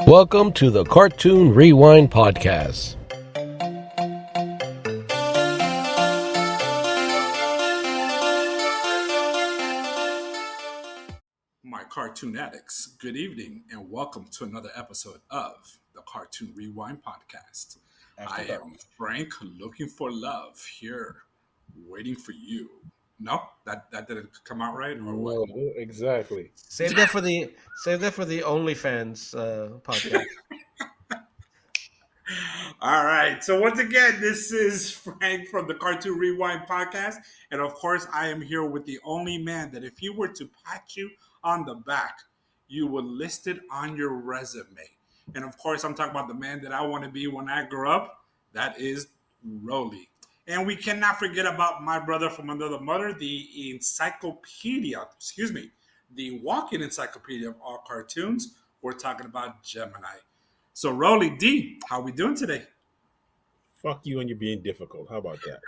Welcome to the Cartoon Rewind Podcast. My cartoon addicts, good evening and welcome to another episode of the Cartoon Rewind Podcast. I am Frank looking for love here, waiting for you. No, that didn't come out right, or what? No, exactly. Save that for the OnlyFans podcast. All right. So once again, this is Frank from the Cartoon Rewind Podcast, and of course, I am here with the only man that if you were to pat you on the back, you would list it on your resume. And of course, I'm talking about the man that I want to be when I grow up. That is Rolly. And we cannot forget about my brother from another mother, the encyclopedia, excuse me, the walking encyclopedia of all cartoons. We're talking about Gemini. So, Rolly D, how we doing today? Fuck you and you're being difficult. How about that?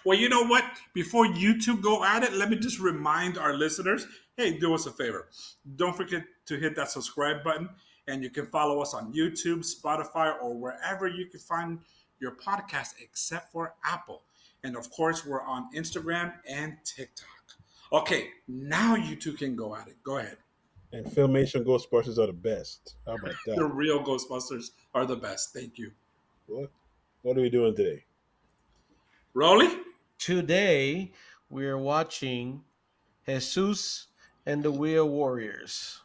Well, you know what? Before you two go at it, let me just remind our listeners, hey, do us a favor. Don't forget to hit that subscribe button, and you can follow us on YouTube, Spotify, or wherever you can find your podcast, except for Apple. And of course, we're on Instagram and TikTok. Okay, now you two can go at it. Go ahead. And Filmation Ghostbusters are the best. How about The that? real Ghostbusters are the best. Thank you. What are we doing today? Rolly? Today we're watching Jesus and the Wheel Warriors,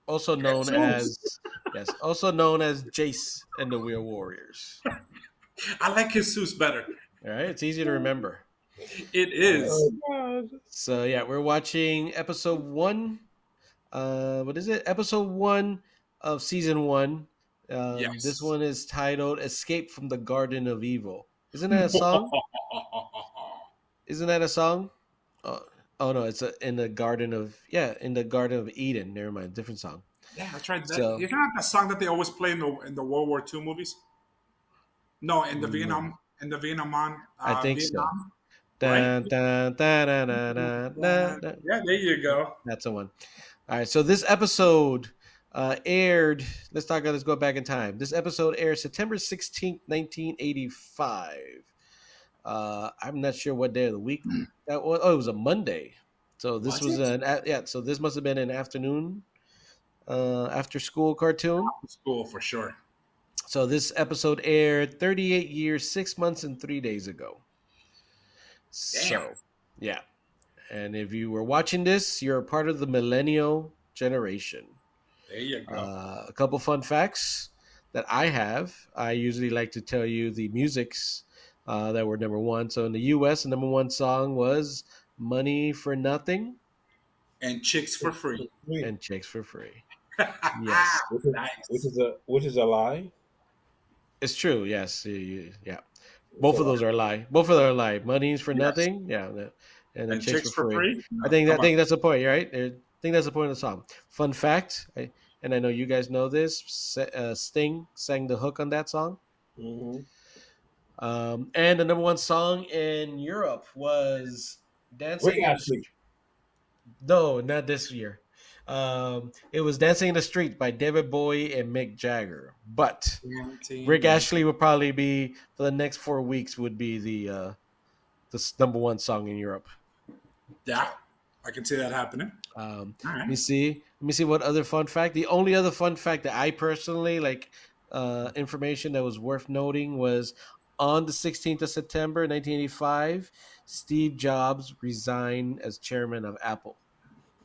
also known Jesus. also known as Jayce and the Wheel Warriors. I like Jesus better. All right, it's easy to remember. It is. God. So yeah, we're watching episode 1. What is it? Episode 1 of season 1. Yes. This one is titled "Escape from the Garden of Evil." Isn't that a song? Isn't that a song? Oh no, it's in the Garden of Eden. Never mind, different song. Yeah, that's right. So Isn't that the song that they always play in the World War II movies? No, in the I think so. Vietnam, right? Dun, dun, dun, dun, dun, dun, dun, dun. Yeah, there you go. That's the one. All right, so this episode aired. Let's go back in time. This episode aired September 16th, 1985. I'm not sure what day of the week that was. Oh, it was a Monday. So this was So this must have been an afternoon, after school cartoon. School for sure. So this episode aired 38 years, 6 months, and 3 days ago. Damn. So yeah, and if you were watching this, you're a part of the millennial generation. There you go. A couple fun facts that I have. I usually like to tell you the musics that were number one. So in the U.S., the number one song was "Money for Nothing" And chicks for free. and "Chicks for Free." Yes, Which is a lie. it's true. Yes, yeah. Both of those are a lie. Both of them are a lie. Money's for nothing. Yeah, and then And chicks for free. No, I think come on. that's the point, right? I think that's the point of the song. Fun fact, and I know you guys know this. Sting sang the hook on that song. Mm-hmm. And the number one song in Europe was "Dancing." Rick Astley. No, not this year. It was "Dancing in the Street" by David Bowie and Mick Jagger. But Rick Astley would probably be, for the next 4 weeks, would be the number one song in Europe. Yeah, I can see that happening. Let right. me see what other fun fact. The only other fun fact that I personally like, information that was worth noting, was on the 16th of September 1985, Steve Jobs resigned as chairman of Apple.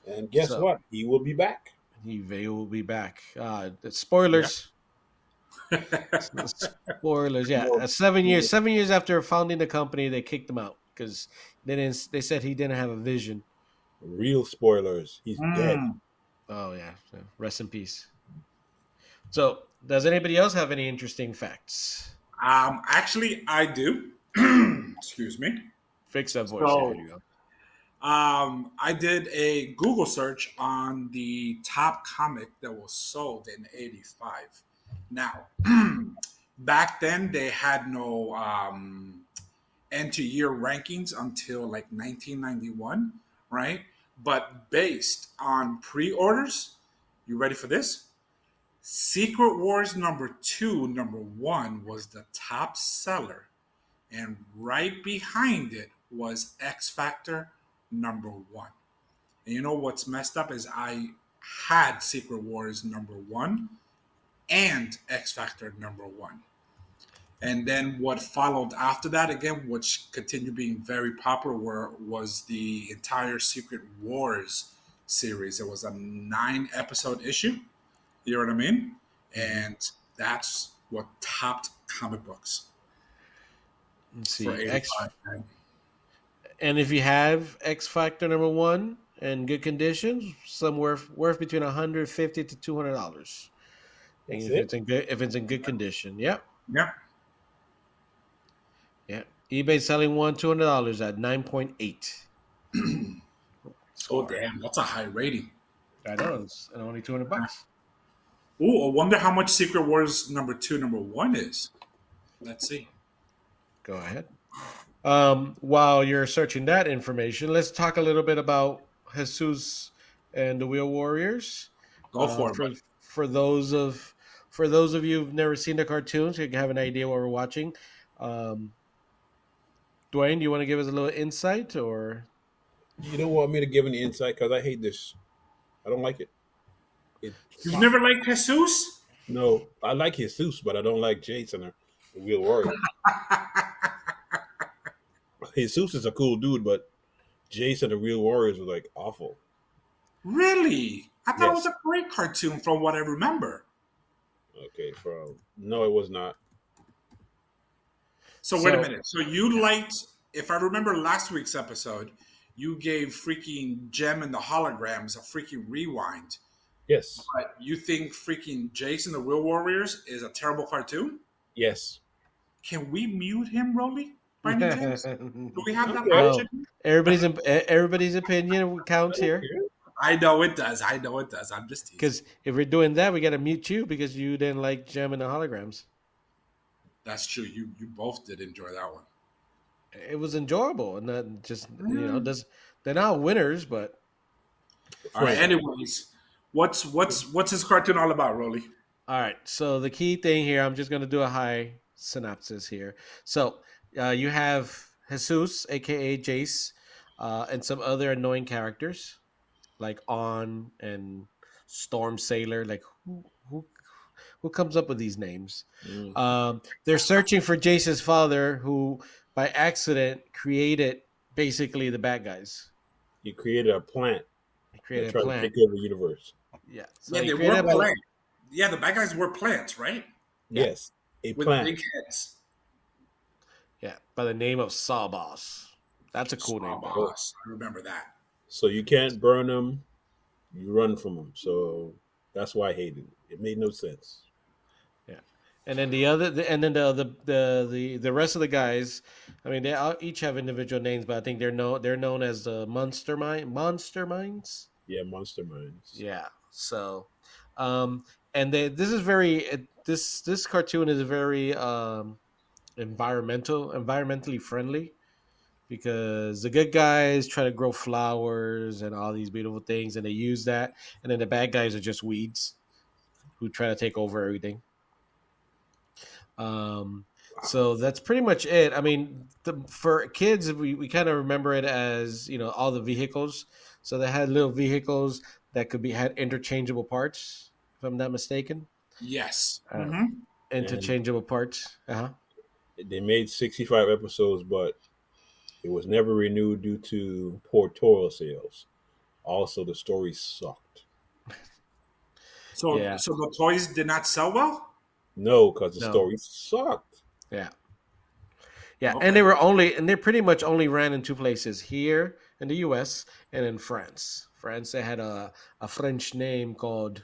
And guess what? He will be back. He will be back. Spoilers. Yeah. Spoilers. Yeah, 7 years. 7 years after founding the company, they kicked him out because they said he didn't have a vision. Real spoilers. He's dead. Oh yeah. So rest in peace. So, does anybody else have any interesting facts? Actually, I do. Excuse me. Fix that voice. So, Here you go. I did a Google search on the top comic that was sold in '85. Now, back then they had no end to year rankings until like 1991, right? But based on pre orders, You ready for this? Secret Wars number two, number one was the top seller, and right behind it was X Factor number one. And you know what's messed up is I had Secret Wars number one and X Factor number one. And then what followed after that, again, which continued being very popular, was the entire Secret Wars series. It was a 9 episode issue. You know what I mean? Mhm. And that's what topped comic books Let's for see. X 85. Man. And if you have X Factor number one in good condition, somewhere worth between $150 to $200. And That's it. if it's in good condition, yep, Yeah. yeah. eBay selling one $200 at 9.8 Oh, score. damn. That's a high rating. I know, it's and only $200. Ooh, I wonder how much Secret Wars number two, number one is. Let's see. Go ahead. While you're searching that information, let's talk a little bit about Jesus and the Wheel Warriors. Go Uh, for it, for buddy. for those of for those of you who've never seen the cartoons, you can have an idea what we're watching. Um, Dwayne, do you want to give us a little insight or? You don't want me to give any insight because I hate this. I don't like it. It You've sucks. never liked Jesus? No, I like Jesus, but I don't like Jason or the Real Warriors. Jesus is a cool dude, but Jason the Real Warriors was like awful. Really? I thought it was Yes. a great cartoon from what I remember. Okay. From no, it was not. So wait a So minute. So you liked, if I remember last week's episode, you gave freaking Gem and the Holograms a freaking rewind. Yes. But you think freaking Jason the Real Warriors is a terrible cartoon? Yes. Can we mute him, Rolly? By any chance? Do we have that Okay. no, option? everybody's opinion I counts don't here. care. I know it does. I know it does. I'm just teasing. Because if we're doing that, we got to mute you because you didn't like Gem and the holograms. That's true. You both did enjoy that one. It was enjoyable, and not just Mm. does they're not winners, but All right. Frank. Anyways, what's his cartoon all about, Rolly? all right. So the key thing here, I'm just going to do a high synopsis here. So you have Jesus, aka Jace, and some other annoying characters like On and Storm Sailor. Like who comes up with these names? Mm. They're searching for Jace's father, who by accident created basically the bad guys. He created a plant He that created a tried to plant. take over the universe. Yeah. So Yeah, he they created were a plant. plants. Yeah, the bad guys were plants, right? Yeah. Yes, a With plant. big heads. Yeah. By the name of Sawboss. That's a cool name, though. Sawboss. I remember that. So you can't burn them. You run from them. So that's why I hated it. It made no sense. Yeah. And then the rest of the guys, I mean, they all, each have individual names, but I think they're known as the Monster Minds. Yeah, Monster Minds. Yeah. So, and this is this cartoon is very environmentally friendly because the good guys try to grow flowers and all these beautiful things, and they use that, and then the bad guys are just weeds who try to take over everything. So that's pretty much it. I mean, for kids, we kind of remember it as all the vehicles. So they had little vehicles that had interchangeable parts, if I'm not mistaken. Yes. Uh, And Interchangeable parts. Uh-huh. they made 65 episodes, but it was never renewed due to poor total sales. Also, the story sucked. So Yeah. so the toys did not sell well? No, because the No. story sucked. Yeah. Yeah, and Okay. they pretty much only ran in two places, here in the US and in France. France, they had a French name called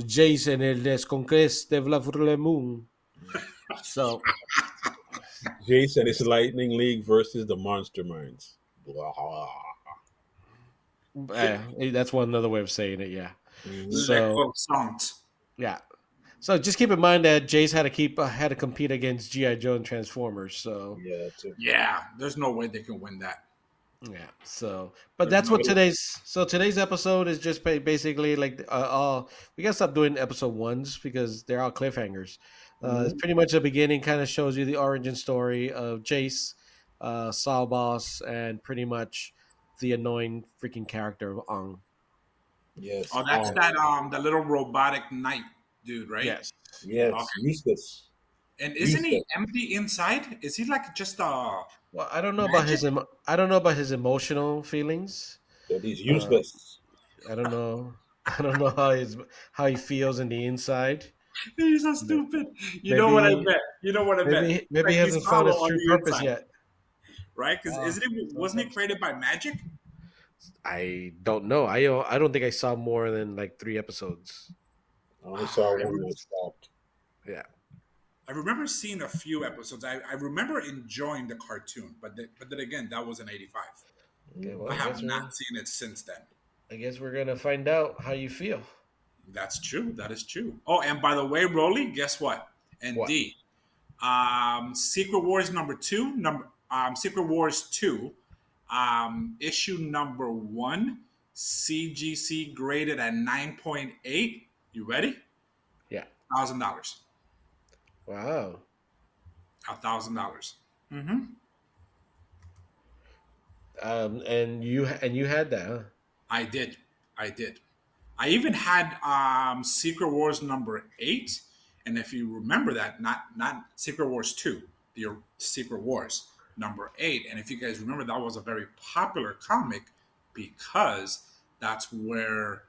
Jason et les Conquêtes de la Moon. So Jayce and his Lightning League versus the Monster Minds. Blah. that's one another way of saying it, yeah. Mhm. Le So croissant. yeah. So just keep in mind that Jace had to compete against GI Joe and Transformers. So Yeah, that's it. Yeah, there's no way they can win that. Yeah. So, but There's that's no what today's episode is just basically like all we gotta stop doing episode ones because they're all cliffhangers. It's Mhm. pretty much the beginning, kind of shows you the origin story of Jace, Saul Boss, and pretty much the annoying freaking character of Ong. Yes. Oh, that's that little robotic knight dude, right? Yes. Yes. Okay. Useless. And isn't he Useless. empty inside? Is he like just Well, I don't know about magic? I don't know about his emotional feelings. That he's Uh, useless. I don't know. I don't know how he feels in the inside. He's so But stupid. You know what I maybe bet. You know what I bet. maybe Like he he's hasn't found hollow his on true the purpose inside, yet. right? Because Uh, wasn't he sometimes created by magic? I don't know. I don't think I saw more than like 3 episodes. I only saw I one remember, that stopped. Yeah. I remember seeing a few episodes. I remember enjoying the cartoon, but then again, that was in '85. Okay. Mm. Well, I have not seen it since then. I guess we're gonna find out how you feel. That's true. That is true. Oh, and by the way, Rolly, guess what? And What? D, Secret Wars Secret Wars 2, issue number 1, CGC graded at 9.8. You ready? Yeah. $1,000. Wow. $1,000. Mm-hmm. And you had that, huh? I did. I did. I even had Secret Wars number 8, and if you remember that, not Secret Wars 2, the Secret Wars number 8, and if you guys remember, that was a very popular comic because that's where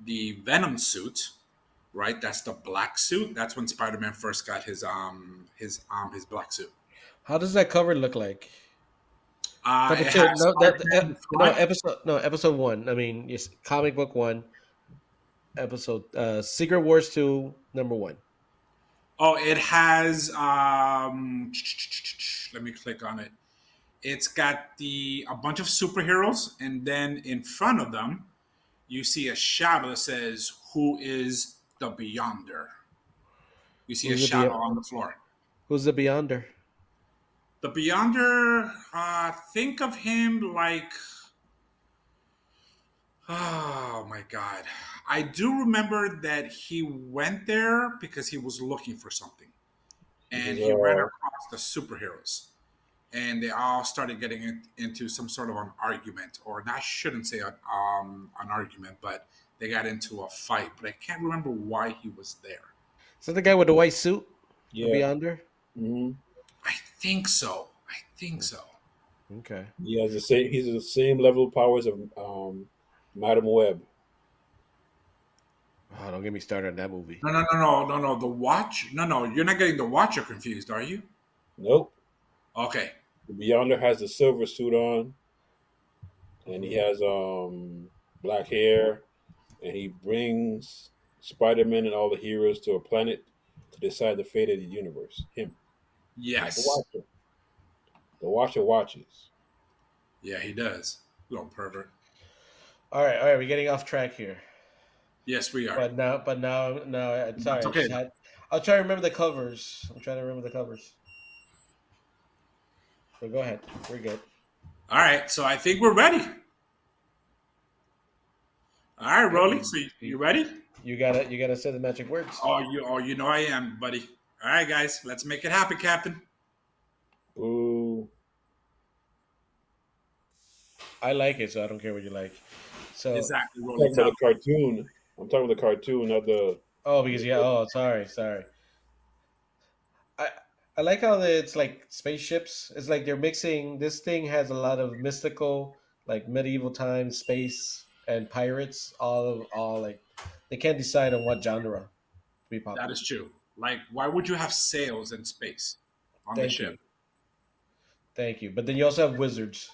the Venom suit, right? That's the black suit. That's when Spider-Man first got his black suit. How does that cover look like? Number It two, has no, Spider-Man in the no front. episode one. I mean, yes, comic book one episode. Secret Wars 2, number 1. Oh, it has. Let me click on it. It's got the a bunch of superheroes, and then in front of them, you see a shadow that says, "Who is the Beyonder?" You see a Who's the shadow on the floor. Who's the Beyonder? The Beyonder. Think of him like. Oh my God! I do remember that he went there because he was looking for something, He and was he ran across the superheroes. And they all started getting into some sort of an argument, or I shouldn't say an argument, but they got into a fight. But I can't remember why he was there. Is that the guy with the white suit? The yeah. Beyonder? Hmm. I think so. I think so. Okay. He has the same. He's the same level of powers of Madam Web. Oh, don't get me started on that movie. No, no, no, no, no, no. The watch. No, no. You're not getting the Watcher confused, are you? Nope. Okay. The Beyonder has the silver suit on, and he Mhm. has black hair, and he brings Spider-Man and all the heroes to a planet to decide the fate of the universe. Him, not the Yes. Watcher. The Watcher watches. Yeah, he does. Little pervert. All right. We're getting off track here. Yes, we are. Now. Sorry. That's I just okay. had. I'll try to remember the covers. I'm trying to remember the covers. So go ahead. We're good. All right. So I think we're ready. All right, Yep. Rolly. So you ready? You gotta say the magic words. You know I am, buddy. All right, guys, let's make it happen, Captain. Ooh, I like it, so I don't care what you like. So, Exactly, I'm Rolly. talking Tell about me. the cartoon. I'm talking about the cartoon, not the. oh, because yeah. Oh, sorry. I I like how it's like spaceships. It's like they're mixing. This thing has a lot of mystical, like medieval times, space, and pirates. All like they can't decide on what genre to be That popular. is true. Like, why would you have sails in space on the Thank ship? you, thank you. But then you also have wizards,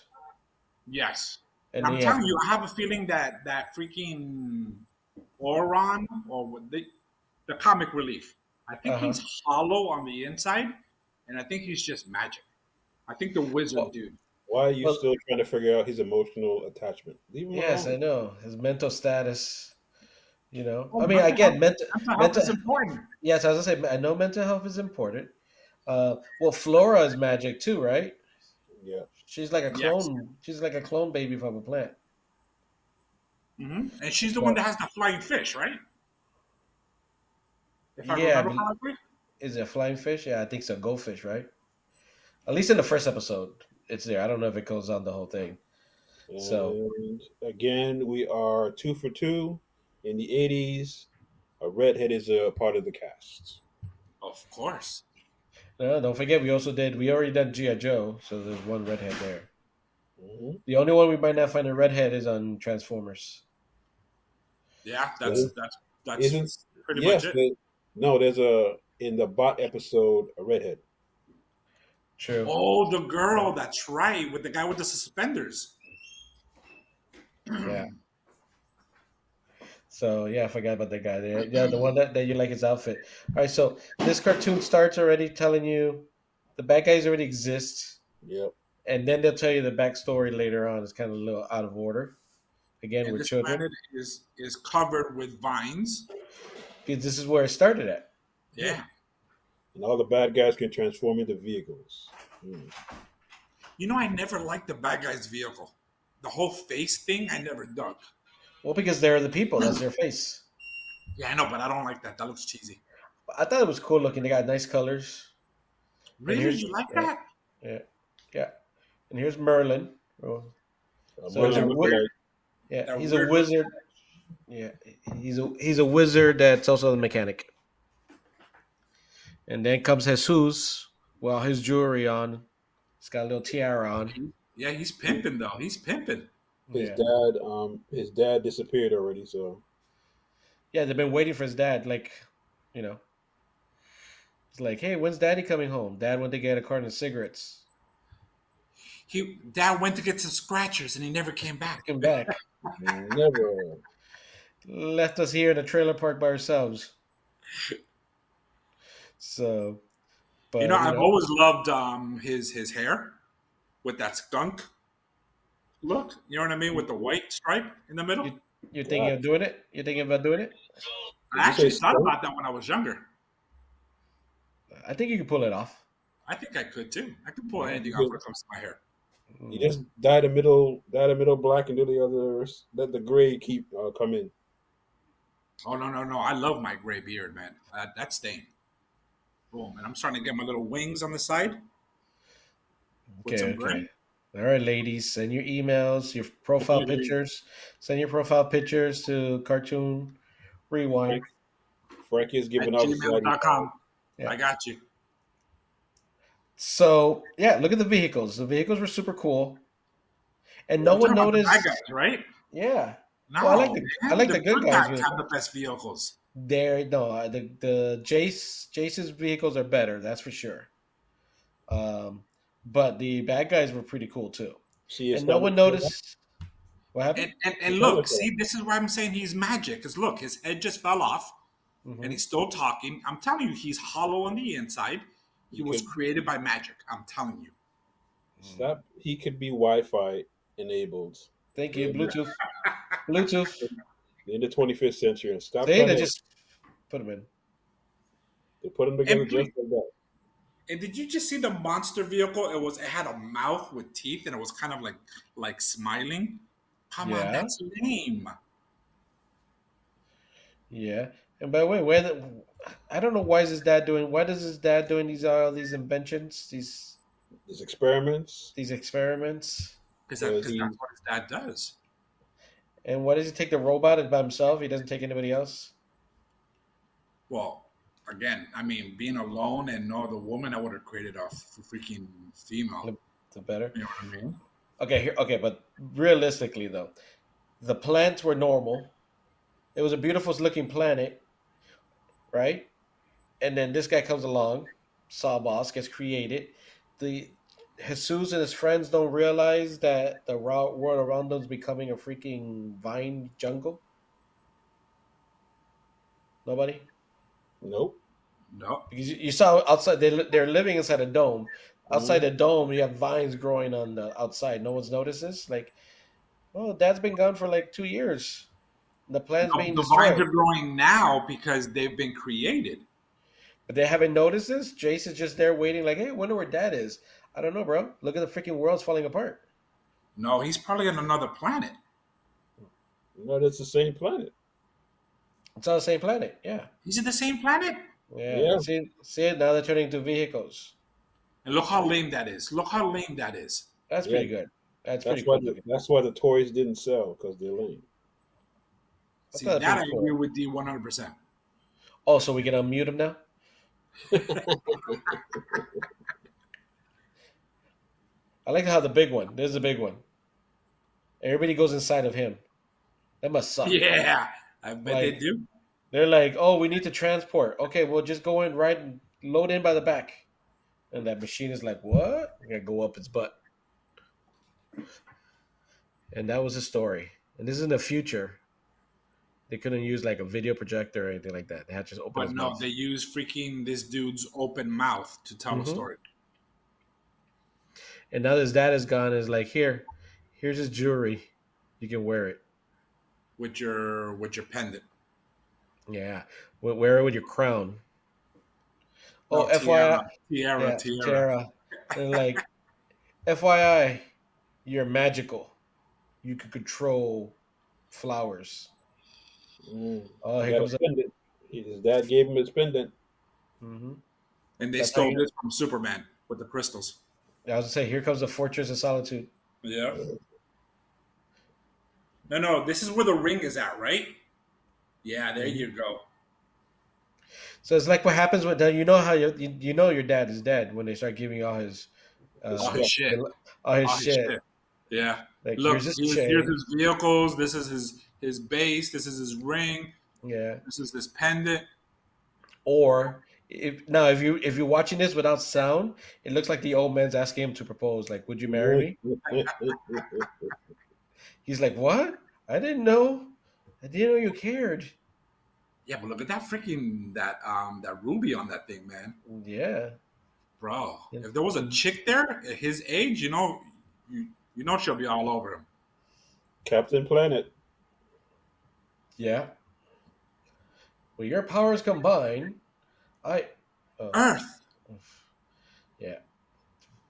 Yes. And and then I'm you have telling you, I have a feeling that that freaking Oron or the comic relief, I think uh he's hollow on the inside, and I think he's just magic. I think the wizard well, dude. Why are you well, still trying to figure out his emotional attachment? Leave him yes, I alone. know his mental status. Oh, I mean, again, mental health mental. is important. Yes, as I say, I know mental health is important. Well, Flora is magic too, right? Yeah. She's like a Yes. clone. She's like a clone baby from a plant. And she's the one But that has the flying fish, right? If I yeah, remember correctly. is it a flying fish? Yeah, I think so. Goldfish, right? At least in the first episode, it's there. I don't know if it goes on the whole thing. So And again, we are 2 for 2 in the 80s. A redhead is a part of the cast. Of course. no, don't forget we already done GI Joe, so there's one redhead there. Mhm. The only one we might not find a redhead is on Transformers. Yeah, So isn't that's pretty much yes? it. No, there's a in the bot episode a redhead. True. Oh, the girl. That's right, with the guy with the suspenders. Yeah. So yeah, I forgot about that guy there. Yeah, the one that you like his outfit. All right, so this cartoon starts already telling you the bad guys already exist, Yep. and then they'll tell you the backstory later on. It's kind of a little out of order. Again, And with this children, planet is covered with vines. because this is where it started at. Yeah. And all the bad guys can transform into vehicles. Mm. You know, I never liked the bad guy's vehicle. The whole face thing, I never dug. Well, because they're the people. That's their face. Yeah, I know, but I don't like that. That looks cheesy. I thought it was cool looking. They got nice colors. And Really? here's You like yeah, that? yeah, yeah. And here's Merlin. Oh, so he's a Merlin looks like yeah. That He's a weird. wizard. Yeah, he's a wizard that's also the mechanic. And then comes Jesus, well, his jewelry on. He's got a little tiara on. Yeah, he's pimping though. He's pimping. his Yeah, dad. His dad disappeared already. So yeah. They've been waiting for his dad. Like, you know, it's like, hey, when's Daddy coming home? Dad went to get a carton of cigarettes. Dad went to get some scratchers and he never came back. Looking back, never. left us here in a trailer park by ourselves. So, You know, but I've always loved his hair with that skunk look. You know what I mean? With the white stripe in the middle. you're thinking of doing it. You're thinking about doing it. Did I you say actually thought skunk? about that when I was younger. I think you can pull it off. I think I could too. I could pull anything Yeah. off when it comes to my hair. You just dye the middle black, and do the others. Let the gray keep come in. Oh no! I love my gray beard, man. That's staying. Boom, and I'm starting to get my little wings on the side with Okay, some gray. okay. All right, ladies, send your emails, your profile pictures. Send your profile pictures to Cartoon Rewind. Frankie is At giving out his gmail.com. Yeah. I got you. So yeah, look at the vehicles. The vehicles were super cool, and no You're one talking about the noticed. bad guys, right? Yeah. No, Well, I man, like the the good good guys. guys have the best vehicles. There, no, the Jace's vehicles are better. That's for sure. But the bad guys were pretty cool too, See his and no one noticed what happened. And look, see, this is why I'm saying he's magic. Because look, his head just fell off, and Mhm. he's still talking. I'm telling you, he's hollow on the inside. He was created by magic. I'm telling you. Stop. He could be Wi-Fi enabled Thank you, Bluetooth. Bluetooth. in the 25th century, and stop See, trying they to. just put them in. They put them together And, just like that. and did you just see the monster vehicle? It had a mouth with teeth, and it was kind of like smiling. Come on, Yeah, that's lame. yeah. And by the way, I don't know why is his dad doing. Why does his dad doing these all these inventions, His experiments. these experiments? Because Because that's he, what his dad does. And why does he take the robot by himself? He doesn't take anybody else. Well, again, I mean, being alone and no other woman, I would have created a freaking female. The better. You know what I mean? Okay, but realistically though, the plants were normal. It was a beautiful looking planet, right? And then this guy comes along, Sawboss gets created. The Jesus and his friends don't realize that the world around them is becoming a freaking vine jungle. Nobody, nope. No. because you saw outside they're living inside a dome. Outside Mhm. the dome, you have vines growing on the outside. No one's noticed this. Like, oh, Dad's been gone for like 2 years. The plant's being The vines destroyed. are growing now because they've been created. But they haven't noticed this. Jace is just there waiting, like, hey, I wonder where Dad is. I don't know, bro. Look at the freaking world's falling apart. No, he's probably on another planet. No, that's the same planet. It's on the same planet. Yeah. He's in the same planet. Yeah. Yeah, See it? Now they're turning into vehicles. And look how lame that is. Look how lame that is. That's yeah. pretty good. That's That's pretty why cool looking. that's why the toys didn't sell because they're lame. I See, thought that that'd I be agree cool. with D 100%. Oh, so we can unmute him now? I like how the big one. There's the big one. Everybody goes inside of him. That must suck. Yeah, I bet they Like do. they're like, oh, we need to transport. Okay, we'll just go in right and load in by the back. And that machine is like, what? I gotta go up its butt. And that was the story. And this is in the future. They couldn't use like a video projector or anything like that. They had to just open But his no, mouth. they use freaking this dude's open mouth to tell a Mhm. story. And now his dad is gone. Is like, here's his jewelry. You can wear it. With your pendant. Yeah, wear it with your crown. Oh, No, tiara, FYI, tiara, yeah, tiara. Tara. And like, FYI, you're magical. You can control flowers. Oh, He here got comes a a. pendant. His dad gave him his pendant. Mm-hmm. And they That's how stole you. this from Superman with the crystals. I was gonna say, here comes the Fortress of Solitude. Yeah. No, this is where the ring is at, right? Yeah, there Mhm. you go. So it's like what happens with you know how you know your dad is dead when they start giving you His All his stuff. shit. all his All his shit. shit. Yeah. Like Look, here's his here's chain. his vehicles. This is his base. This is his ring. Yeah. This is this pendant. Or if you're watching this without sound, it looks like the old man's asking him to propose. Like, would you marry me? He's like, what? I didn't know. I didn't know you cared. Yeah, but look at that freaking that ruby on that thing, man. Yeah. Bro, Yeah. if there was a chick there at his age, you know she'll be all over him. Captain Planet. Yeah. Well, your powers combine. I. Oh, Earth. yeah.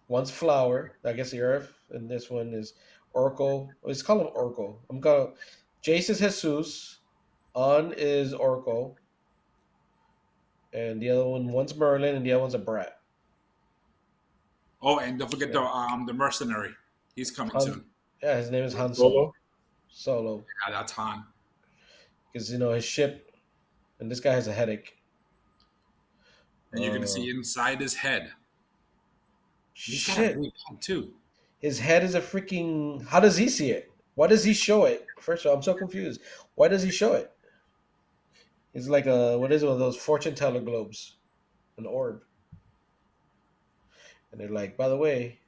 One's flower. I guess the earth, and this one is Oracle. Let's call him Oracle. I'm gonna. Jayce is Jesus. On is Oracle, and the other one's Merlin, and the other one's a brat. Oh, and don't forget Yeah. the mercenary. He's coming Han, soon. yeah, his name is Han Solo. Solo. Solo, Yeah, that's Han. because his ship, and this guy has a headache. And you're gonna see inside his head. He's got a Shit, big head too. his head is a freaking. How does he see it? Why does he show it? First of all, I'm so confused. Why does he show it? It's like a what is it? One of those fortune teller globes, an orb, and they're like, by the way,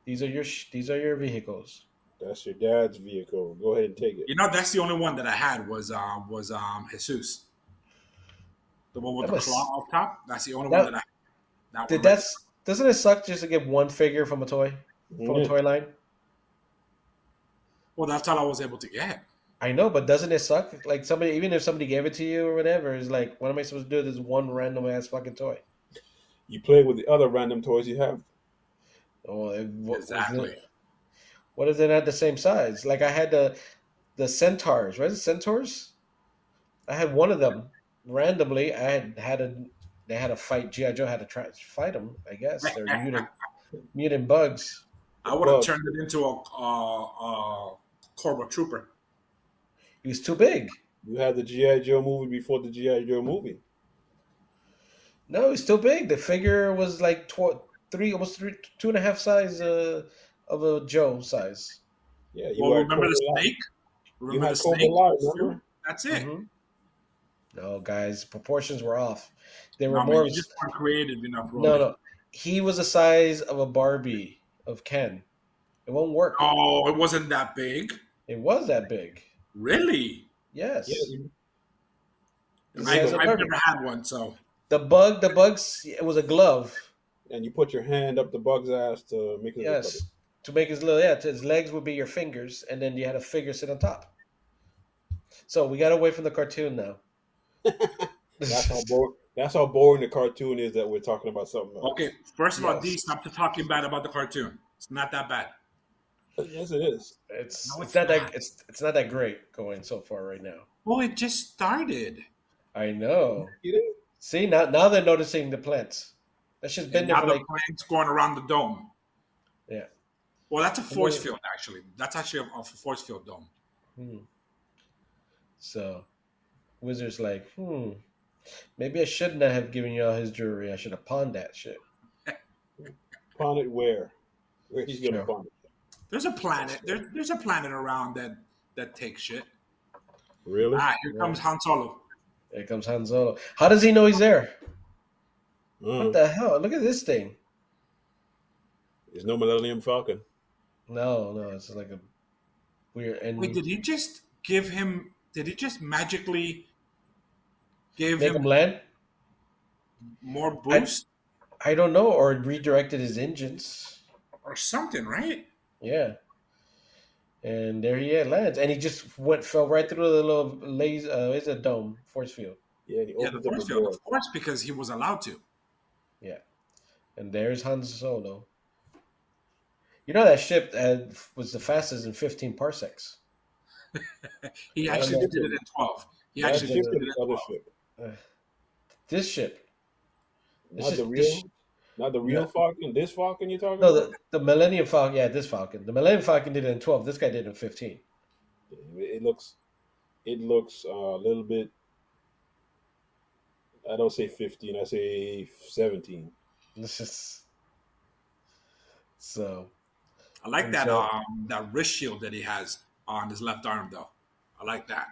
these are your vehicles. That's your dad's vehicle. Go ahead and take it. You know, that's the only one that I had was Jesus, the one with That the claw must up top. That's the only one that that I that one did right there. that's doesn't it suck just to get one figure from a Yeah. toy line? Well, that's all I was able to get. I know, but doesn't it suck? Like somebody, even if somebody gave it to you or whatever, is like, what am I supposed to do with this one random ass fucking toy? You play with the other random toys you have. Oh, Exactly. what if they're not the same size? Like I had the centaurs, right? The centaurs. I had one of them randomly. They had a fight. GI Joe had to try to fight them. I guess they're mutant bugs. I would have Bug. turned it into a Corvo Trooper. He was too big. You had the GI Joe movie before the GI Joe movie. No, he's too big. The figure was like almost two and a half size of a Joe size. Yeah, you Well, had remember Cobra the Live. snake? You Remember had the Cobra snake? Live, remember? That's it. Hmm. No, guys, proportions were off. They were No, man, more. you just weren't creative enough, No, Rolly. no. He was the size of a Barbie of Ken. It won't work. Oh, it wasn't that big. It was that big. Really? Yes. Yeah, you- The size of I've Barbie. never had one, so The bugs. It was a glove. and you put your hand up the bug's ass to make it look like Yes. To make his little his legs would be your fingers, and then you had a figure sit on top. So we got away from the cartoon now. it. That's how That's how boring the cartoon is that we're talking about something Okay, else. first of all, D, Yes. stop to talking bad about the cartoon. It's not that bad. Yes, it is. It's No, it's it's not that not. it's not that great going so far right now. Oh, it just started. I know. You know? See, now they're noticing the plants. That's just been And there now for the like plane's going around the dome. yeah. Well, that's a And force then- field, actually. That's actually a force field dome. hmm. So Wizard's like, maybe I shouldn't have given you all his jewelry. I should have pawned that shit. Pawn it where? Where he's It's gonna true. pawn it? There's a That's planet. true. There's a planet around that takes shit. Really? Ah, here Yeah. comes Han Solo. There comes Han Solo. How does he know he's there? What Uh, the hell? Look at this thing. there's no Millennium Falcon. No, it's like a weird Wait, and did he just give him? Did he just magically give make him him land. more I boost I don't know, or redirected his engines. or something? Right? Yeah, and there he lands, and he just fell right through the little laser. It's a dome force field. Yeah, and he Yeah, the opens up force the field, door. of course, because he was allowed to. Yeah, and there's Han Solo. You know that ship was the fastest in 15 parsecs. He Not actually the Under, did it ship. in 12. He Not that's the actually ship did the, it or in the other 12. ship. uh, this ship. This Not the is this. real. Not the No, real Falcon. This Falcon you're talking no, about? the Millennium Falcon. Yeah, this Falcon. The Millennium Falcon did it in 12. This guy did it in 15. It looks. It looks a little bit. I don't say 15. I say 17. This is so. I like And that so, that wrist shield that he has on his left arm, though. I like that.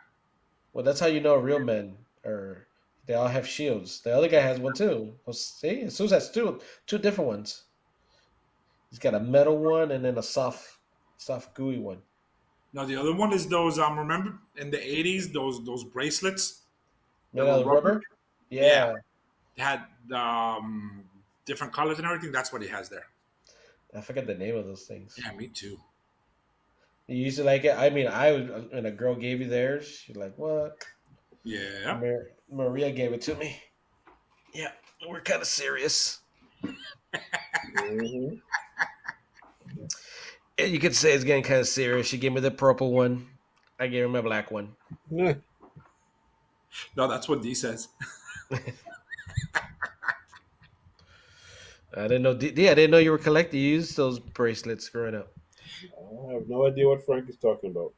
well, that's how you know real men are. They all have shields. The other guy has one too. Well, see, Sus has two different ones. He's got a metal one and then a soft gooey one. Now the other one is those. Remember in the 80s, those bracelets that Made were out of rubber. rubber. Yeah, Yeah, they had different colors and everything. That's what he has there. I forget the name of those things. Yeah, me too. You used to like it. I mean, I would. When a girl gave you theirs, you're like, "What?" Yeah. Maria gave it to me. Yeah, we're kind of serious. Hmm. Yeah, you could say it's getting kind of serious. She gave me the purple one. I gave her my black one. Yeah. No, that's what D says. I didn't know. Yeah, I didn't know you were collecting. You used those bracelets growing up. I have no idea what Frank is talking about.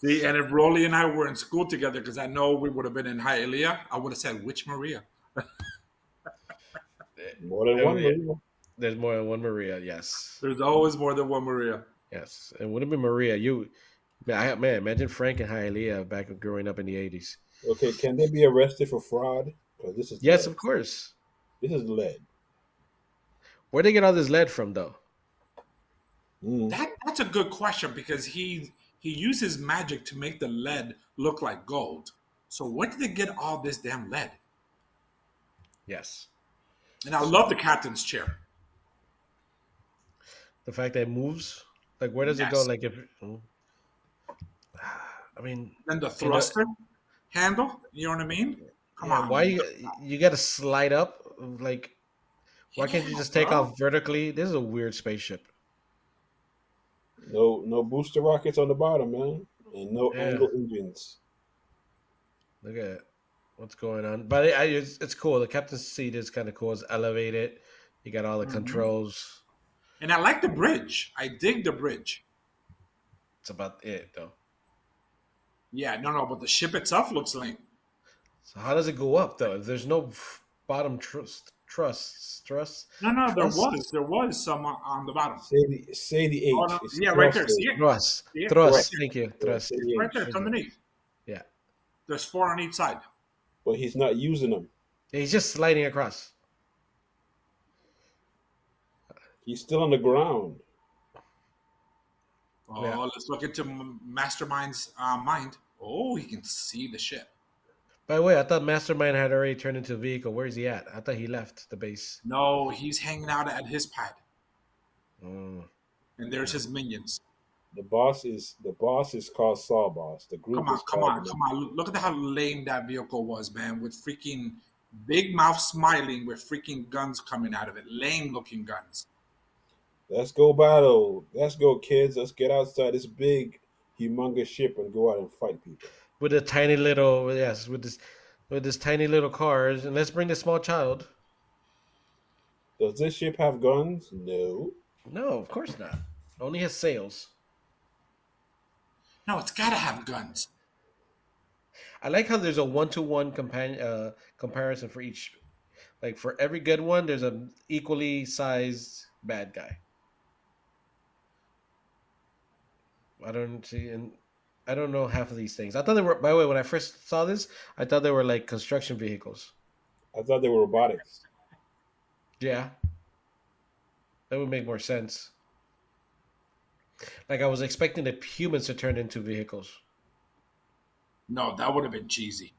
See, and if Rolly and I were in school together, because I know we would have been in Hialeah, I would have said, which Maria? More than Oh, one, yeah. maybe. There's more than one Maria. Yes, There's always more than one Maria. yes. And would have been Maria. Man, imagine Frank and Hialeah back growing up in the '80s. Okay, can they be arrested for fraud? Because this is Yes, lead. of course. This is lead. Where'd they get all this lead from, though? Mm. That's a good question because he uses magic to make the lead look like gold. So where did they get all this damn lead? Yes, And I love the captain's chair. the fact that it moves. Like, where does it go? Yes. Like, if I mean, Then the you know, thruster handle. You know what I mean? Come yeah. on, Why man. you got to slide up? Like, why can't you Yeah, just take bro. off vertically? This is a weird spaceship. No booster rockets on the bottom, man, and no Yeah, angle engines. look at what's going on. But it's cool. The captain's seat is kind of cool. It's elevated. You got all the Mhm. controls. And I like the bridge. I dig the bridge. It's about it though. Yeah, no, but the ship itself looks lame. So how does it go up though? If there's no bottom No, truss, there was some on the bottom. Say the Oh H. no, It's yeah, right there. thrusted. See it? See it? Right truss. there. Thank you, Yeah, truss. say It's the right H. there. It's underneath. Yeah. There's four on each side. But he's not using them. Yeah, he's just sliding across. He's still on the ground. Yeah. Oh, let's look into Mastermind's mind. Oh, he can see the ship. By the way, I thought Mastermind had already turned into a vehicle. Where is he at? I thought he left the base. No, he's hanging out at his pad, Mm, and there's his minions. The boss is called Saw Boss. The Come group on, is come called on, the come on. Look at how lame that vehicle was, man, with freaking big mouth smiling with freaking guns coming out of it. Lame looking guns. Let's go battle. Let's go, kids. Let's get outside this big, humongous ship and go out and fight people. with a tiny little yes, with this tiny little cars, and let's bring the small child. Does this ship have guns? No. No, of course not. Only has sails. No, it's gotta have guns. I like how there's a one-to-one comparison for each. Like for every good one, there's a equally sized bad guy. I don't see, and I don't know half of these things. I thought they were. By the way, when I first saw this, I thought they were like construction vehicles. I thought they were robotics. Yeah, that would make more sense. Like I was expecting the humans to turn into vehicles. No, that would have been cheesy.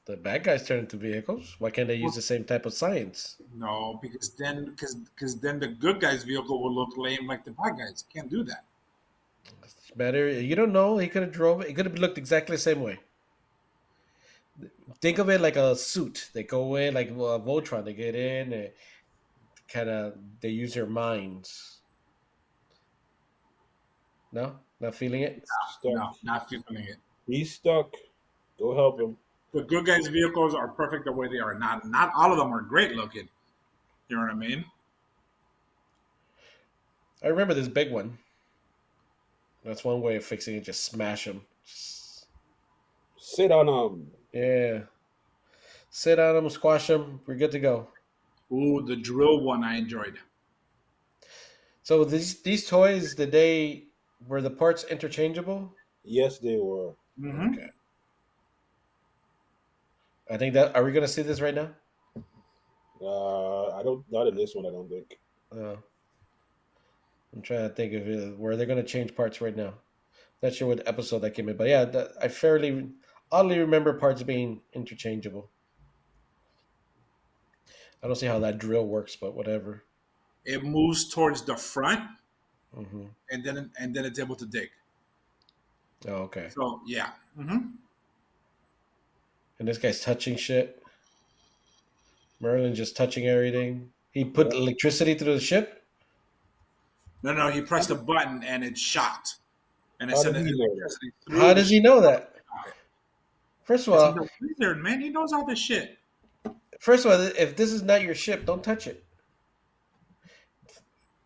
The bad guys turn into vehicles. Why can't they use Well, the same type of science? no, because then the good guy's vehicle will look lame like the bad guys. Can't do that. It's better. You don't know. He could have drove it. It could have looked exactly the same way. Think of it like a suit. They go in like Voltron. They get in. They kind of they use their minds. No, not feeling it. Stuck. No, not feeling it. He's stuck. Go help him. The good guys' vehicles are perfect the way they are. Not all of them are great looking. You know what I mean? I remember this big one. That's one way of fixing it. Just smash them. Sit on him. Yeah. Sit on them, squash them. We're good to go. Ooh, the drill one I enjoyed. So these toys, did they were the parts interchangeable? Yes, they were. Mm-hmm. Okay. I think that are we gonna see this right now? I don't. Not in this one. I don't think. Uh, I'm trying to think of where they're gonna change parts right now. Not sure what episode that came in, but yeah, I fairly oddly remember parts being interchangeable. I don't see how that drill works, but whatever. It moves towards the front, Hmm. and then it's able to dig. Oh, okay. So yeah. Mm-hmm. And this guy's touching shit. Merlin just touching everything. He put Yeah. electricity through the ship. No, no, he pressed a button and it shot, and it How sent did he know that? electricity How through the does he ship. know that? First of Because he's all, a wizard, man. He knows all this shit. if this is not your ship, don't touch it.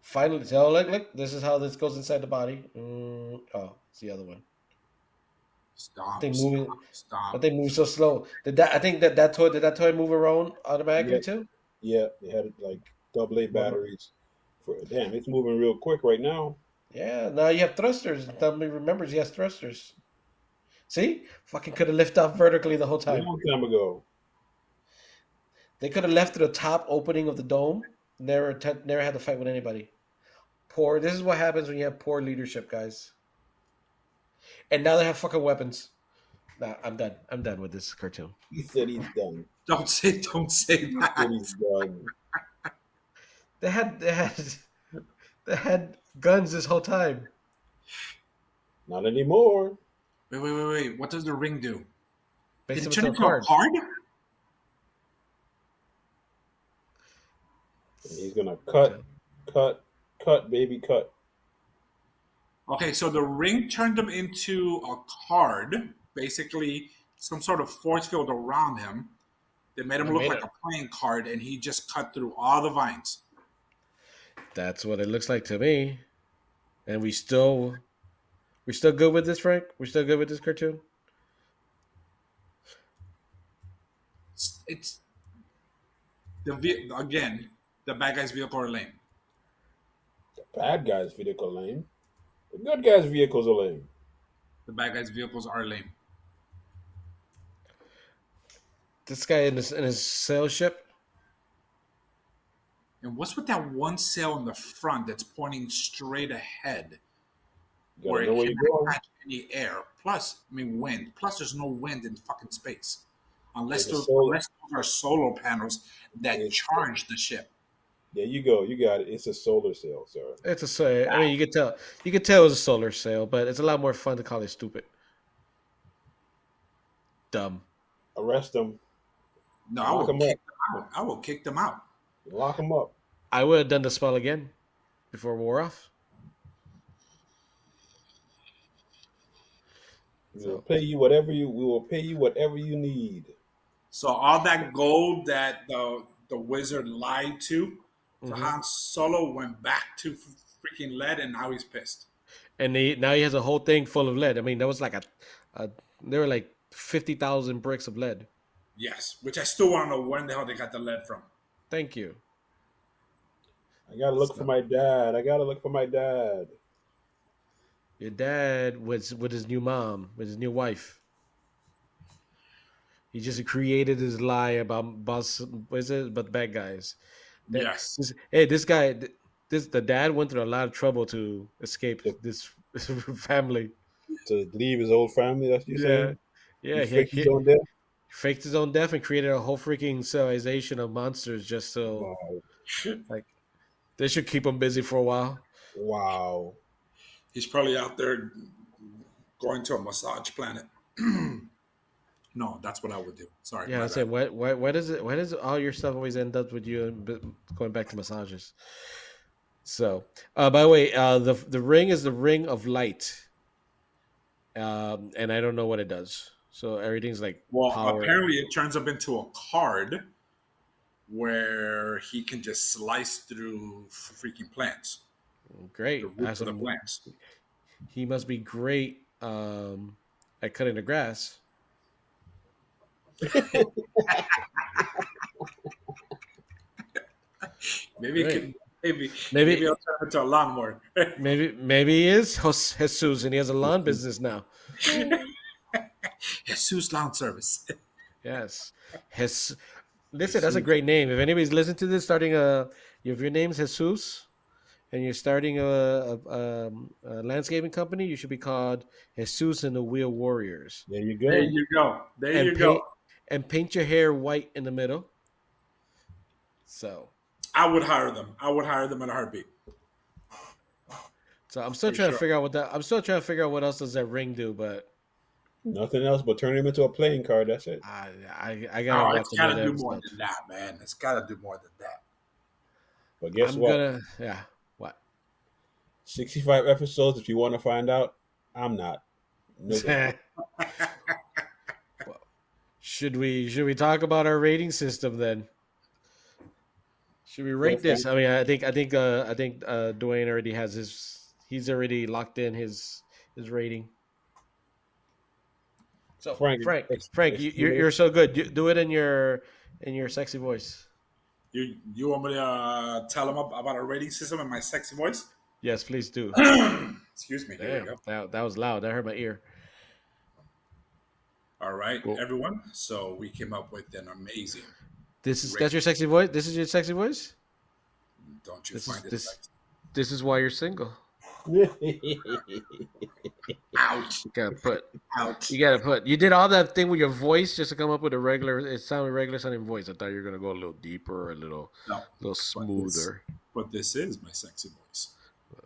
Finally, tell look, this is how this goes inside the body. Oh, it's the other one. They Stomp, moving, stomp, but stomp. they move so slow. Did that? I think that toy did that toy move around automatically Yeah, too? yeah. They had like double A Well, batteries. For damn, it's moving real quick right now. yeah. Now you have thrusters. Somebody remembers he has thrusters. See, fucking could have lifted off vertically the whole time. Long time ago. They could have left to the top opening of the dome. Never had to fight with anybody. Poor. This is what happens when you have poor leadership, guys. And now they have fucking weapons. Nah, I'm done. I'm done with this cartoon. He said he's done. Don't say He said that. he's done. They had they had guns this whole time. Not anymore. Wait. What does the ring do? Did Based it them turn into a into a card. card? And he's gonna cut, baby, cut. Okay, so the ring turned him into a card, basically some sort of force field around him. They made him It look made like it. a playing card, and he just cut through all the vines. That's what it looks like to me. And we're still good with this, Frank. We're still good with this cartoon. It's again, the bad guy's vehicle are lame. The bad guy's vehicle lame. The good guy's vehicles are lame. The bad guy's vehicles are lame. This guy in his sail ship. And what's with that one sail in the front that's pointing straight ahead, You where gotta know it where you're cannot going. catch any air? Plus, I mean, wind. Plus, there's no wind in fucking space, unless There's a solar. those are solar panels that It's charge the ship. There you go. You got it. It's a solar sail, sir. It's a sail. I mean, you could tell it was a solar sail, but it's a lot more fun to call it stupid, dumb. Arrest them. No, I Lock will them kick up. them out. I will kick them out. Lock them up. I would have done the spell again before it wore off. We will So pay you whatever you. We will pay you whatever you need. So all that gold that the wizard lied to hmm Han Solo went back to freaking lead, and now he's pissed. now he has a whole thing full of lead. I mean, that was like a there were like 50,000 bricks of lead. Yes, which I still want to know when the hell they got the lead from. Thank you. I gotta look for So my dad. I gotta look for my dad. your dad was with his new mom, with his new wife. He just created his lie about boss. What is it? About the bad guys. That Yes. this guy, this the dad went through a lot of trouble to escape To, this family. to leave his old family. That's what you're Yeah, saying. He yeah. faked his own death. Faked his own death and created a whole freaking civilization of monsters just so Wow. like they should keep him busy for a while. Wow. He's probably out there going to a massage planet. No, that's what I would do. Sorry, Yeah, my I said, bad. why does all your stuff always end up with you going back to massages? So, by the way, the ring is the ring of light, and I don't know what it does. So everything's like Well, power. apparently it turns up into a card where he can just slice through freaking plants, the Great. roots of the plants. He must be great at cutting the grass. Maybe it Great. can. Maybe Maybe I'll turn into a lawnmower. maybe he is Jesus and he has a lawn business now. Jesus lawn service. Yes. His Listen, that's a Jesus. great name. If anybody's listening to this, starting if your name's Jesus and you're starting a landscaping company, you should be called Jesus and the Wheel Warriors, There you There go. you go. There and you go. paint your hair white in the middle. So, I would hire them. I would hire them in a heartbeat. I'm still For trying to sure. figure out I'm still trying to figure out what else does that ring do, but Nothing else but turn him into a playing card. That's it. I gotta Oh, watch it's got to another do more episode. than that, man. It's got to do more than that. But guess I'm what? gonna what 65 episodes. If you want to find out, I'm not. No doubt. Well, should we talk about our rating system then? Should we Go, rate this? Frank. I mean, I think Dwayne already has he's already locked in his rating. So Frank, Frank, you're so good. You, do it in your sexy voice. You want me to tell them about a rating system in my sexy voice? Yes, please do. Excuse me. Here we Damn, go. that was loud. That hurt my ear. All right, Cool. everyone. So we came up with an amazing That's rating. your sexy voice. This is your sexy voice. Don't you This is find it this sexy? this is why you're single. Ouch. You gotta put. Ouch. You gotta put. You did all that thing with your voice just to come up with a regular. It sounded regular sounding voice. I thought you were gonna go a little deeper, No, a little but this, smoother. but this is my sexy voice,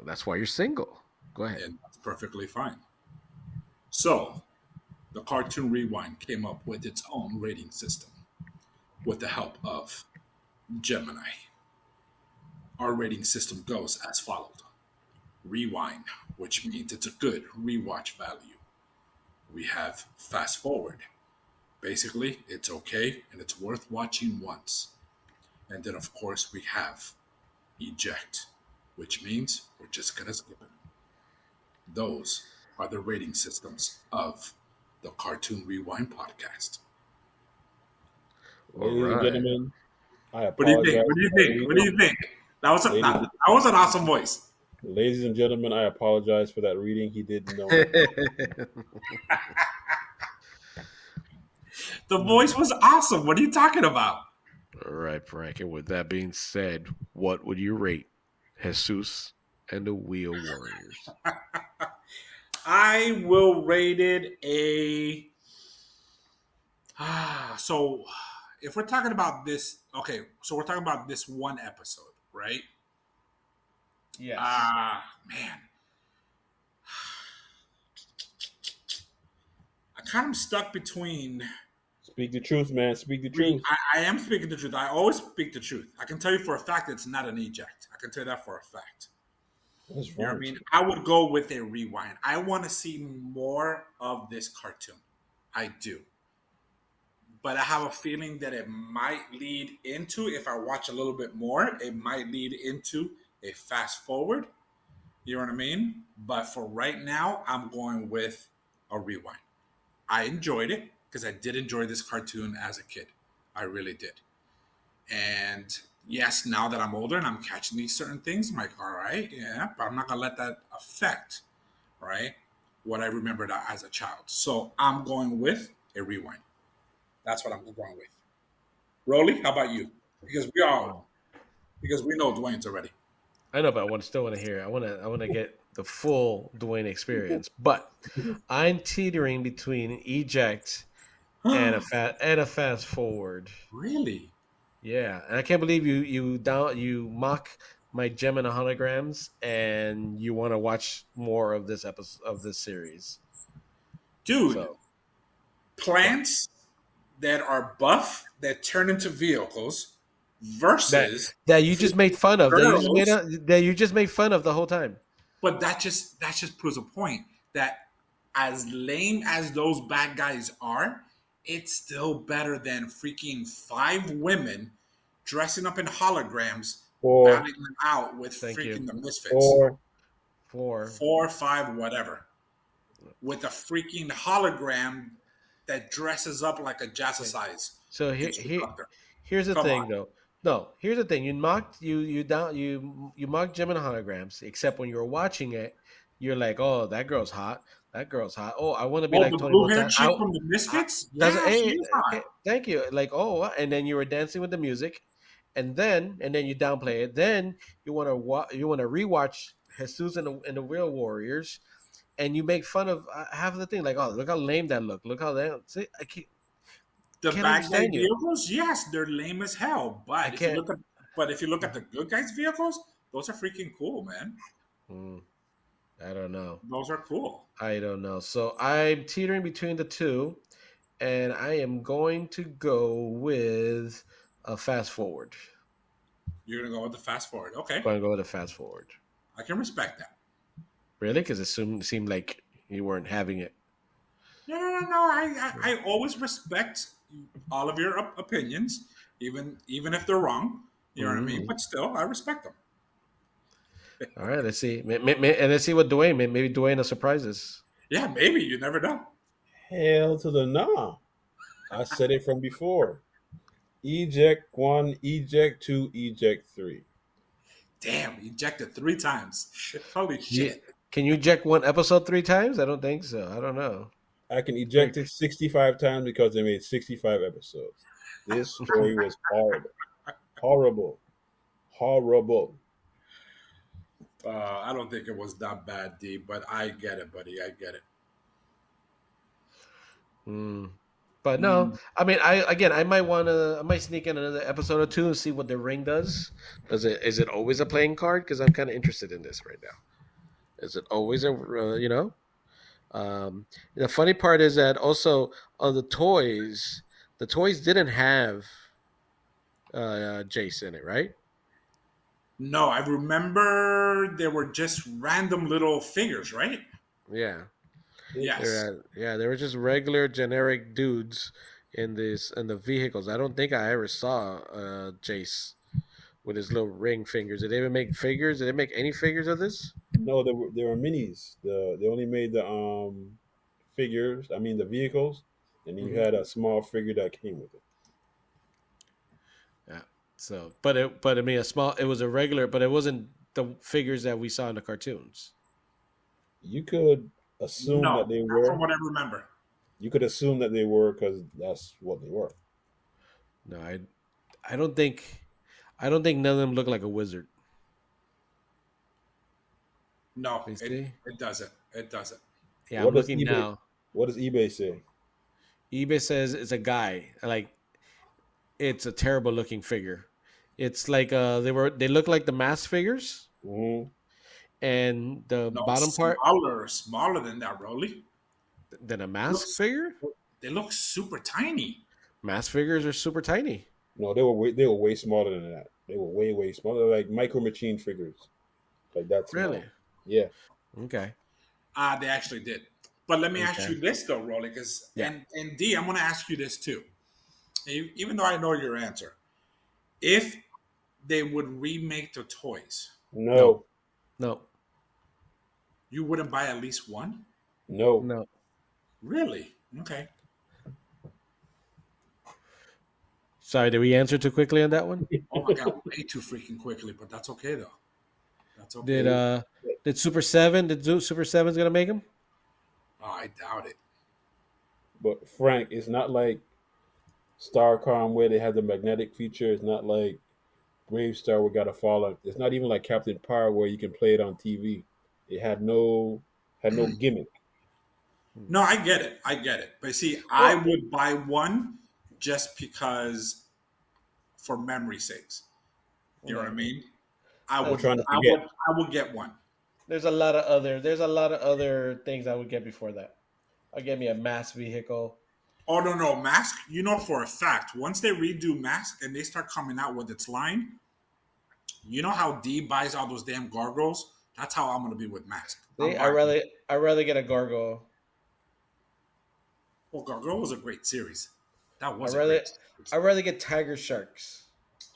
That's why you're single. Go ahead. and that's perfectly fine. So the Cartoon Rewind came up with its own rating system with the help of Gemini. Our rating system goes as followed: Rewind, which means it's a good rewatch value. We have Fast Forward. Basically, it's okay and it's worth watching once. And then, of course, we have Eject, which means we're just going to skip it. Those are the rating systems of the Cartoon Rewind podcast. All Ladies and right. gentlemen, I What do you think? apologize What do you for that think? What do reading. you think? Ladies, That was an awesome voice. ladies and gentlemen, I apologize for that reading. He didn't know nothing. The voice was awesome. What are you talking about? All right, Frank. And with that being said, what would you rate Jesus and the Wheel Warriors? I will rate it a. So, if we're talking about this, okay, so we're talking about this one episode. right? Yes. Man, I kind of stuck between. Speak the truth, man. Speak the truth. I am speaking the truth. I always speak the truth. I can tell you for a fact it's not an eject. I can tell you that for a fact. What's You know wrong what I with mean? you? I would go with a rewind. I want to see more of this cartoon. I do. But I have a feeling that it might lead into, if I watch a little bit more, it might lead into a fast forward. You know what I mean? But for right now, I'm going with a rewind. I enjoyed it because I did enjoy this cartoon as a kid. I really did. And yes, now that I'm older and I'm catching these certain things, I'm like, all right, yeah, but I'm not gonna let that affect, right, what I remembered as a child. So I'm going with a rewind. That's what I'm going with. Rolly, how about you? Because we Oh. all because we know Dwayne's already. I know, but still want to hear. I want to get the full Dwayne experience. But I'm teetering between eject and a fast forward. Really? Yeah, and I can't believe you mock my gem and holograms, and you want to watch more of this episode of this series. Dude, So what? plants that are buff that turn into vehicles That versus that you just made freaking fun of. girls. That you just made fun of the whole time. But that just proves a point that as lame as those bad guys are, it's still better than freaking five women dressing up in holograms, Four, battling them out with Thank you. freaking the misfits. four. For 4 or 5, whatever, with a freaking hologram that dresses up like a okay. jazzercise So instructor. here's the Come on. thing though. No, here's the thing. You mocked Gem and holograms, except when you're watching it, you're like, oh, that girl's hot. That girl's hot. Oh, I want to be Oh, like the Tony blue haired Montana. chick from the I Misfits? that's Yeah, she hey, is hot. okay, thank you. Like, oh, and then you were dancing with the music, and then you downplay it. Then you want to rewatch Jesus and the Real Warriors, and you make fun of half of the thing. Like, oh, look how lame that look. Look how that. See, The can't bad guy understand you. vehicles, yes, they're lame as hell. I can't. But if you look at the good guys vehicles, those are freaking cool, man. Mm, I don't know. Those are cool. I don't know. So I'm teetering between the two, and I am going to go with a fast forward. You're gonna go with the fast forward. Okay, Going to go with a fast forward. I can respect that. Really? Because it seemed like you weren't having it. No, no, no, no. I always respect all of your opinions, even if they're wrong. You know what I mean? Mm. But still, I respect them. All right. Let's see. And let's see what Dwayne. Maybe Dwayne will surprise us. Yeah, maybe you never know. Hell to the nah. I said it from before. Eject one, eject two, eject three. Damn, ejected 3 times. Holy Yeah. shit. Can you eject one episode 3 times? I don't think so. I don't know. I can Like, eject it 65 times because they made 65 episodes. This story was horrible. Horrible. Horrible. I don't think it was that bad, D, but I get it, buddy. I get it. mm. But no, Mm, I mean, I might sneak in another episode or two and see what the ring does. Is it always a playing card? Because I'm kind of interested in this right now. Is it always a the funny part is that also on the toys didn't have Jayce in it, right? no, I remember there were just random little figures, right? Yeah, Yes. they were just regular generic dudes in the vehicles. I don't think I ever saw Jayce with his little ring fingers. Did they even make figures? Did they make any figures of this? No, there were minis. They only made the figures. I mean the vehicles, and then you Hmm. had a small figure that came with it. Yeah. So, but I mean, a small. It was a regular, but it wasn't the figures that we saw in the cartoons. You could assume No, that they not from were. what I remember. You could assume that they were because that's what they were. No, I don't think, I don't think none of them look like a wizard. No, You it, see? it doesn't. It doesn't. Yeah, I'm What does looking eBay? now. What does eBay say? eBay says it's a guy. Like it's a terrible looking figure. It's like they look like the mask figures, Hmm. and the No, bottom part smaller than that, Rolly. than a mask Looks, figure. they look super tiny. Mask figures are super tiny. No, they were way smaller than that. They were way smaller, like micro machine figures, like that Really? small. Yeah. Okay. They actually did. But let me ask Okay. you this though, Rolly, because Yeah. and D, I'm going to ask you this too. Even though I know your answer, if they would remake the toys, No. No. No. you wouldn't buy at least one? No. No. Really? Okay. Sorry, did we answer too quickly on that one? Oh my god, way too freaking quickly, but that's okay though. That's Did okay. uh did Super Seven? Did Super Seven's gonna make them? Oh, I doubt it. But Frank, it's not like Starcom where they have the magnetic feature. It's not like Brave Star we got to follow. It's not even like Captain Power where you can play it on TV. It had no gimmick. No, I get it. I get it. But see, I Well, would buy one just because for memory sakes. You know what I no. mean? I We're would That's trying to I forget. would I would get one. there's a lot of other things I would get before that. I'll get me a mass vehicle. Oh no, Mask, you know for a fact, once they redo Mask and they start coming out with its line, you know how D buys all those damn gargoyles? That's how I'm gonna be with Mask. I'm See, buying. I rather get a gargoyle. Well, Gargoyle was a great series. That I was a rather great series. I rather get tiger sharks.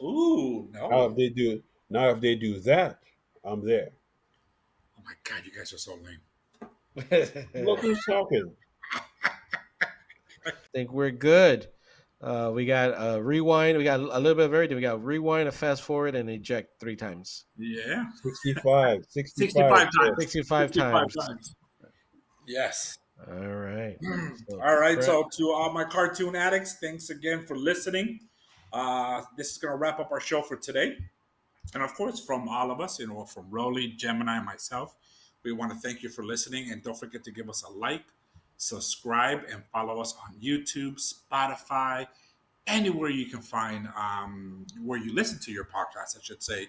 Ooh, Now no. if they do now if they do that, I'm there. Oh my god, you guys are so lame. Look who's talking. Think we're good. We got a rewind. We got a little bit of everything. We got rewind, a fast forward, and eject 3 times. Yeah. 65, 65. 65 So times. 65 65 times. times. Yes. All right. So, All right. Fred, So, to all my cartoon addicts, thanks again for listening. This is going to wrap up our show for today. And of course, from all of us, from Rolly, Gemini, and myself, we want to thank you for listening. And don't forget to give us a like, subscribe, and follow us on YouTube, Spotify, anywhere you can find where you listen to your podcast, I should say.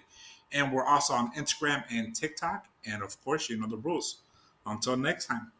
And we're also on Instagram and TikTok. And of course, you know the rules. Until next time.